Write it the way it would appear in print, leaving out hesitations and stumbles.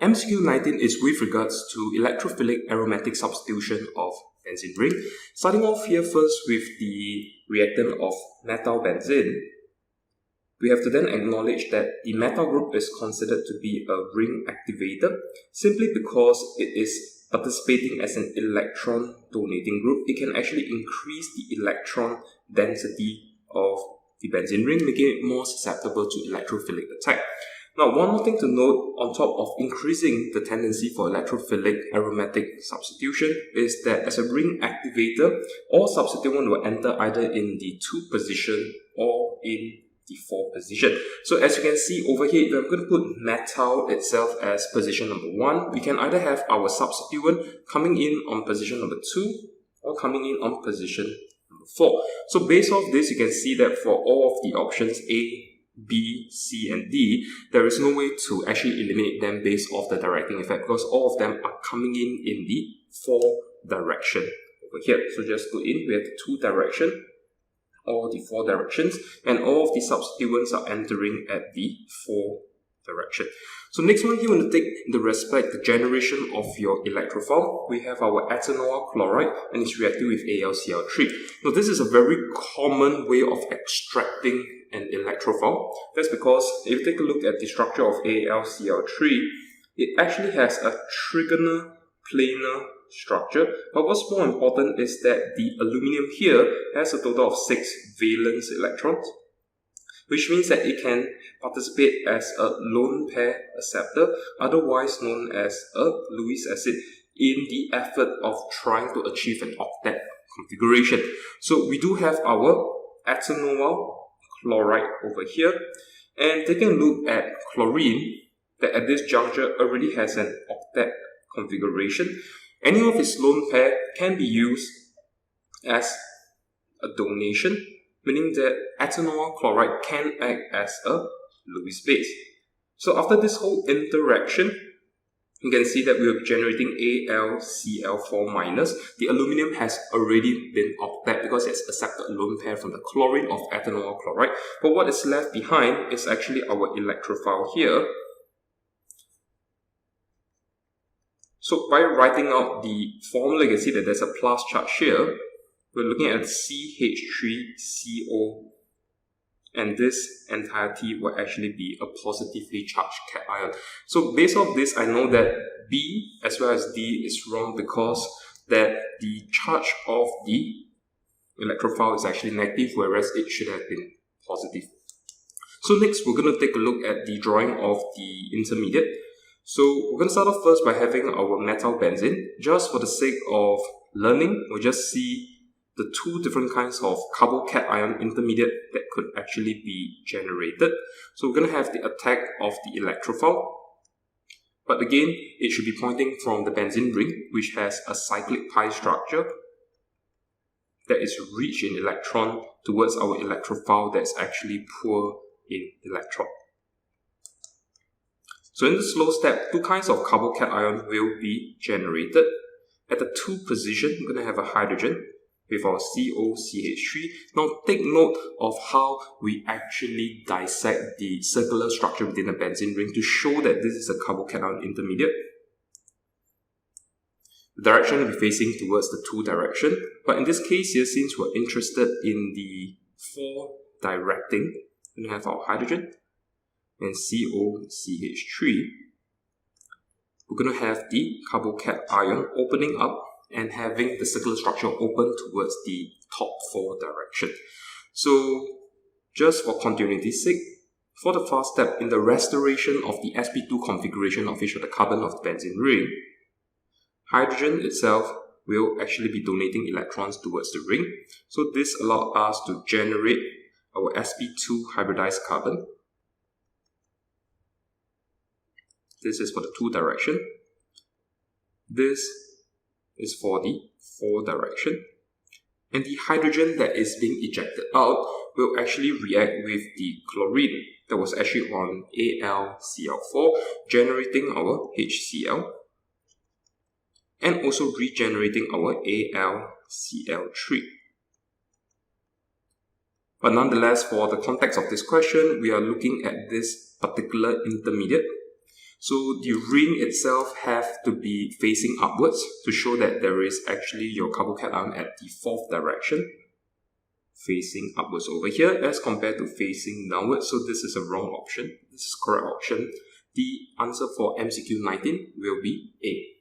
MCQ 19 is with regards to electrophilic aromatic substitution of benzene ring. Starting off here first with the reactant of methyl benzene, we have to then acknowledge that the methyl group is considered to be a ring activator simply because it is participating as an electron donating group. It can actually increase the electron density of the benzene ring, making it more susceptible to electrophilic attack. Now, one more thing to note on top of increasing the tendency for electrophilic aromatic substitution is that as a ring activator, all substituent will enter either in the 2 position or in the 4 position. So as you can see over here, if I'm going to put methyl itself as position number 1, we can either have our substituent coming in on position number 2 or coming in on position number 4. So based off this, you can see that for all of the options A, B, C, and D, there is no way to actually eliminate them based off the directing effect because all of them are coming in the 4 direction over here. So just go in, we have the 2 direction or the 4 directions, and all of the substituents are entering at the 4 direction. So next one here, we want to take into respect the generation of your electrophile. We have our ethanol chloride and it's reacting with AlCl3. Now this is a very common way of extracting an electrophile. That's because if you take a look at the structure of AlCl3, it actually has a trigonal planar structure. But what's more important is that the aluminum here has a total of 6 valence electrons, which means that it can participate as a lone pair acceptor, otherwise known as a Lewis acid, in the effort of trying to achieve an octet configuration. So we do have our ethanol chloride over here, and taking a look at chlorine, that at this juncture already has an octet configuration. Any of its lone pair can be used as a donation, meaning that ethanol chloride can act as a Lewis base. So after this whole interaction, you can see that we are generating AlCl4-. The aluminum has already been octet because it's accepted a lone pair from the chlorine of ethanol chloride. But what is left behind is actually our electrophile here. So by writing out the formula, you can see that there's a plus charge here. We're looking at CH3CO, and this entirety will actually be a positively charged cation. So based off this, I know that B as well as D is wrong because that the charge of the electrophile is actually negative, whereas it should have been positive. So next, we're going to take a look at the drawing of the intermediate. So we're going to start off first by having our methyl benzene. Just for the sake of learning, we'll just see the 2 different kinds of carbocation intermediate that could actually be generated. So we're going to have the attack of the electrophile. But again, it should be pointing from the benzene ring, which has a cyclic pi structure that is rich in electron, towards our electrophile that's actually poor in electron. So in the slow step, 2 kinds of carbocation will be generated. At the 2 position, we're going to have a hydrogen with our COCH3. Now take note of how we actually dissect the circular structure within the benzene ring to show that this is a carbocation intermediate. The direction will be facing towards the 2 direction, but in this case here, since we're interested in the 4 directing, we're going to have our hydrogen and COCH3. We're going to have the carbocation opening up and having the circular structure open towards the top 4 direction. So just for continuity's sake, for the first step in the restoration of the sp2 configuration of each of the carbon of the benzene ring, hydrogen itself will actually be donating electrons towards the ring. So this allows us to generate our sp2 hybridized carbon. This is for the 2 direction. This is for the 4 direction. And the hydrogen that is being ejected out will actually react with the chlorine that was actually on AlCl4, generating our HCl, and also regenerating our AlCl3. But nonetheless, for the context of this question, we are looking at this particular intermediate. So the ring itself have to be facing upwards to show that there is actually your carbocation at the fourth direction, facing upwards over here as compared to facing downwards. So this is a wrong option. This is correct option. The answer for MCQ 19 will be A.